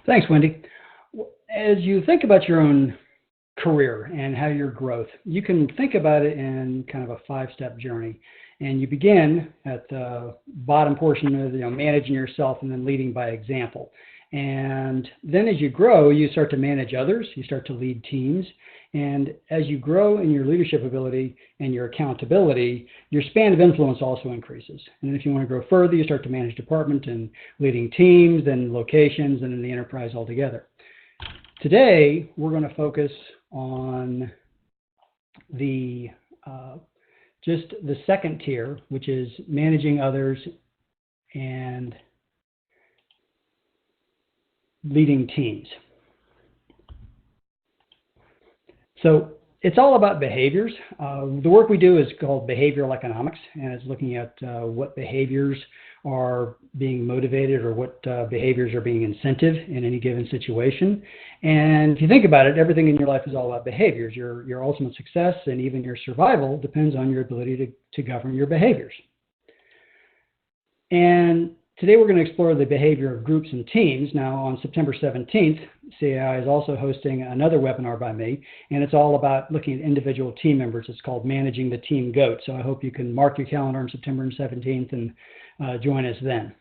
Thanks, Wendy. As you think about your own career and how your growth, you can think about it in kind of a five-step journey. And you begin at the bottom portion of managing yourself and then leading by example. And then as you grow, you start to manage others, you start to lead teams. And as you grow in your leadership ability and your accountability, your span of influence also increases. And then if you want to grow further, you start to manage department and leading teams, then locations, and then the enterprise altogether. Today, we're going to focus on the just the second tier, which is managing others and leading teams. So it's all about behaviors. The work we do is called behavioral economics, and it's looking at what behaviors are being motivated or what behaviors are being incentive in any given situation. And if you think about it, everything in your life is all about behaviors. Your ultimate success and even your survival depends on your ability to govern your behaviors. And today we're going to explore the behavior of groups and teams. Now on September 17th, CAI is also hosting another webinar by me, and it's all about looking at individual team members. It's called Managing the Team GOAT. So I hope you can mark your calendar on September 17th and join us then.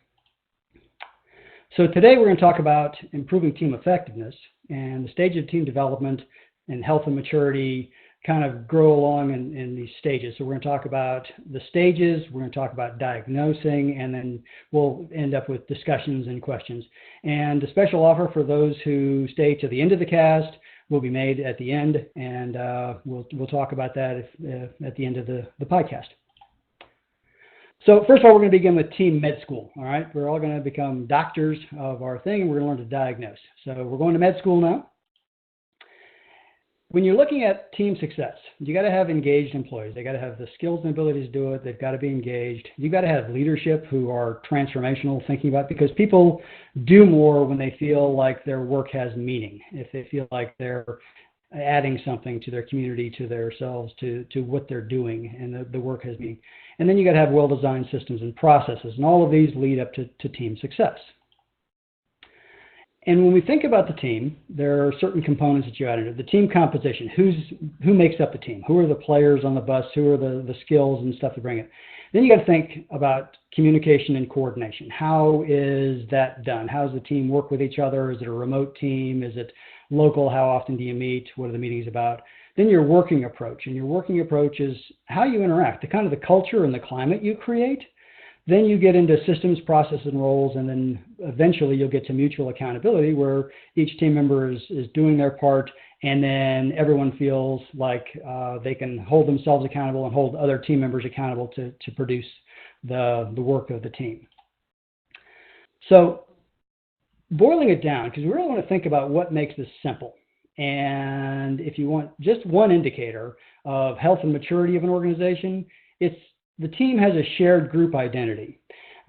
So today we're going to talk about improving team effectiveness, and the stage of team development and health and maturity kind of grow along in these stages. So we're going to talk about the stages, we're going to talk about diagnosing, and then we'll end up with discussions and questions. And a special offer for those who stay to the end of the cast will be made at the end, and we'll talk about that at the end of the podcast. So first of all, we're going to begin with team med school. All right, we're all going to become doctors of our thing, and we're going to learn to diagnose. So we're going to med school now. When you're looking at team success, you got to have engaged employees. They got to have the skills and abilities to do it. They've got to be engaged. You got to have leadership who are transformational, thinking about, because people do more when they feel like their work has meaning. If they feel like they're adding something to their community, to themselves, to what they're doing, and the work has meaning. And then you got to have well-designed systems and processes, and all of these lead up to team success. And when we think about the team, there are certain components that you add into it. The team composition, who makes up the team? Who are the players on the bus? Who are the skills and stuff to bring it? Then you got to think about communication and coordination. How is that done? How does the team work with each other? Is it a remote team? Is it local? How often do you meet? What are the meetings about? Then your working approach. And your working approach is how you interact, the kind of the culture and the climate you create. Then you get into systems, processes, and roles, and then eventually you'll get to mutual accountability, where each team member is doing their part, and then everyone feels like they can hold themselves accountable and hold other team members accountable to produce the work of the team. So boiling it down, because we really want to think about what makes this simple. And if you want just one indicator of health and maturity of an organization, it's the team has a shared group identity.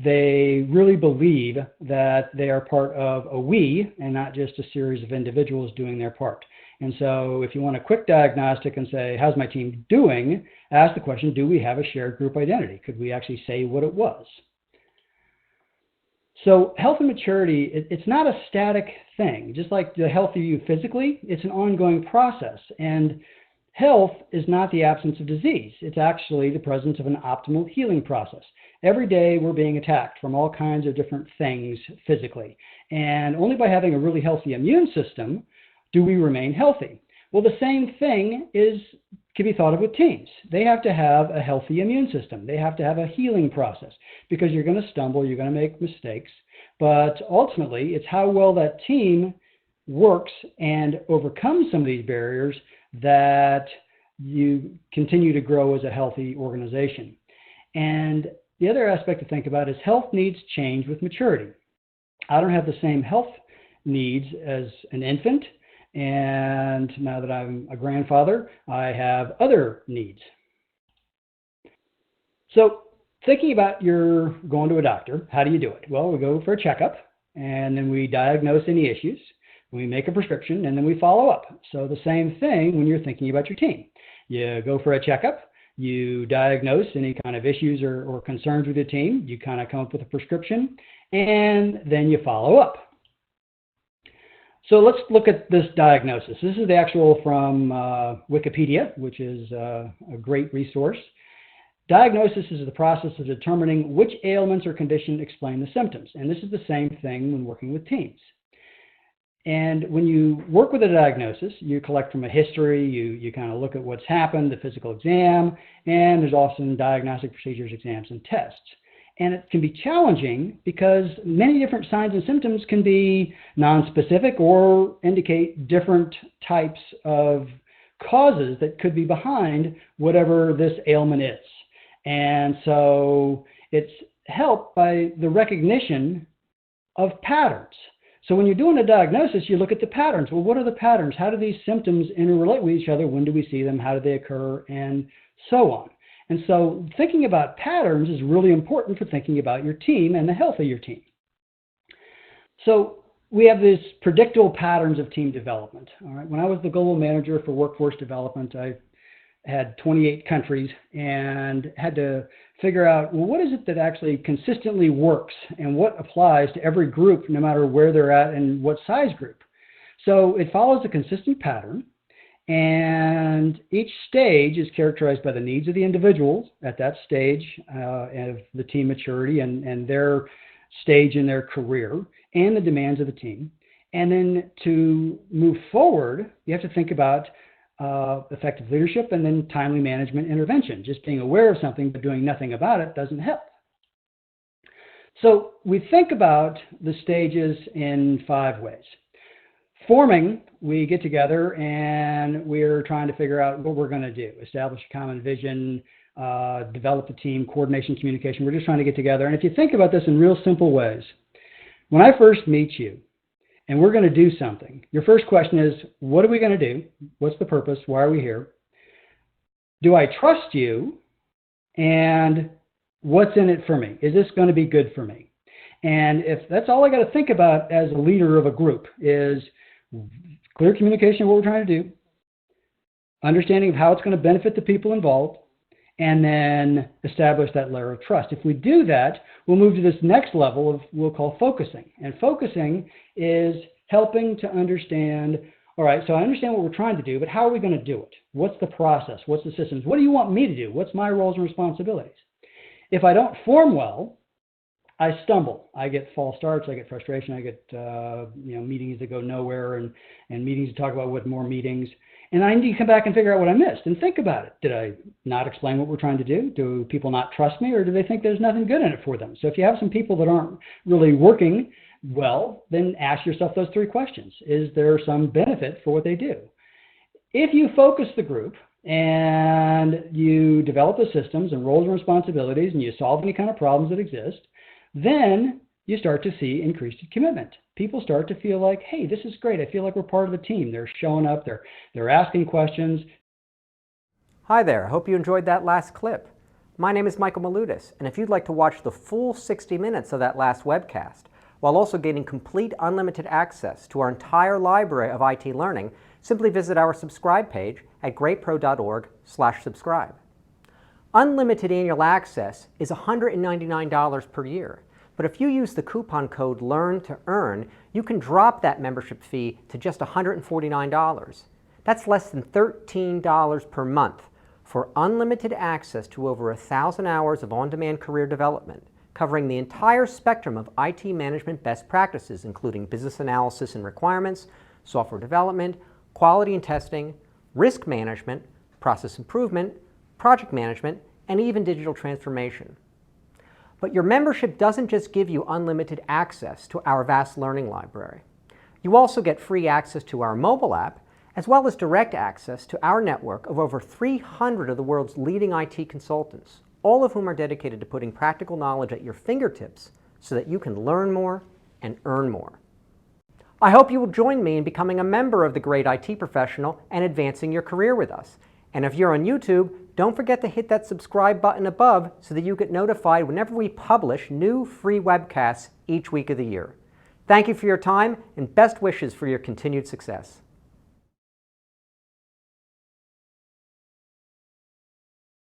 They really believe that they are part of a we and not just a series of individuals doing their part. And so if you want a quick diagnostic and say, how's my team doing? Ask the question, do we have a shared group identity? Could we actually say what it was? So health and maturity, it's not a static thing. Just like the healthier you physically, it's an ongoing process. And health is not the absence of disease. It's actually the presence of an optimal healing process. Every day we're being attacked from all kinds of different things physically. And only by having a really healthy immune system do we remain healthy. Well, the same thing can be thought of with teams. They have to have a healthy immune system. They have to have a healing process, because you're going to stumble, you're going to make mistakes. But ultimately, it's how well that team works and overcomes some of these barriers that you continue to grow as a healthy organization. And the other aspect to think about is health needs change with maturity. I don't have the same health needs as an infant, and now that I'm a grandfather, I have other needs. So thinking about your going to a doctor, how do you do it? Well, we go for a checkup, and then we diagnose any issues. We make a prescription, and then we follow up. So the same thing when you're thinking about your team. You go for a checkup, you diagnose any kind of issues or concerns with your team, you kind of come up with a prescription, and then you follow up. So let's look at this diagnosis. This is the actual from Wikipedia, which is a great resource. Diagnosis is the process of determining which ailments or condition explain the symptoms. And this is the same thing when working with teams. And when you work with a diagnosis, you collect from a history, you kind of look at what's happened, the physical exam, and there's often diagnostic procedures, exams, and tests. And it can be challenging because many different signs and symptoms can be nonspecific or indicate different types of causes that could be behind whatever this ailment is. And so it's helped by the recognition of patterns. So when you're doing a diagnosis, you look at the patterns. Well, what are the patterns? How do these symptoms interrelate with each other? When do we see them? How do they occur? And so on. And so thinking about patterns is really important for thinking about your team and the health of your team. So we have these predictable patterns of team development. All right. When I was the global manager for workforce development, I had 28 countries and had to figure out, well, what is it that actually consistently works and what applies to every group, no matter where they're at and what size group. So it follows a consistent pattern. And each stage is characterized by the needs of the individuals at that stage of the team maturity and their stage in their career and the demands of the team. And then to move forward, you have to think about effective leadership and then timely management intervention. Just being aware of something but doing nothing about it doesn't help. So we think about the stages in 5 ways. Forming, we get together and we're trying to figure out what we're going to do, establish a common vision, develop the team, coordination, communication. We're just trying to get together. And if you think about this in real simple ways, when I first meet you and we're going to do something, your first question is, what are we going to do? What's the purpose? Why are we here? Do I trust you? And what's in it for me? Is this going to be good for me? And if that's all I got to think about as a leader of a group is clear communication of what we're trying to do, understanding of how it's going to benefit the people involved, and then establish that layer of trust. If we do that, we'll move to this next level of we'll call focusing. And focusing is helping to understand, all right, so I understand what we're trying to do, but how are we going to do it? What's the process? What's the systems? What do you want me to do? What's my roles and responsibilities? If I don't form well, I stumble. I get false starts. I get frustration. I get meetings that go nowhere and meetings to talk about with more meetings. And I need to come back and figure out what I missed and think about it. Did I not explain what we're trying to do? Do people not trust me, or do they think there's nothing good in it for them? So if you have some people that aren't really working well, then ask yourself those 3 questions. Is there some benefit for what they do? If you focus the group and you develop the systems and roles and responsibilities and you solve any kind of problems that exist, then you start to see increased commitment. People start to feel like, hey, this is great. I feel like we're part of the team. They're showing up. They're asking questions. Hi there. I hope you enjoyed that last clip. My name is Michael Maludis, and if you'd like to watch the full 60 minutes of that last webcast, while also gaining complete unlimited access to our entire library of IT learning, simply visit our subscribe page at greatpro.org/subscribe. Unlimited annual access is $199 per year, but if you use the coupon code LEARN2EARN, you can drop that membership fee to just $149. That's less than $13 per month for unlimited access to over 1,000 hours of on-demand career development, covering the entire spectrum of IT management best practices, including business analysis and requirements, software development, quality and testing, risk management, process improvement, project management, and even digital transformation. But your membership doesn't just give you unlimited access to our vast learning library. You also get free access to our mobile app, as well as direct access to our network of over 300 of the world's leading IT consultants, all of whom are dedicated to putting practical knowledge at your fingertips so that you can learn more and earn more. I hope you will join me in becoming a member of the Great IT Professional and advancing your career with us. And if you're on YouTube, don't forget to hit that subscribe button above so that you get notified whenever we publish new free webcasts each week of the year. Thank you for your time and best wishes for your continued success.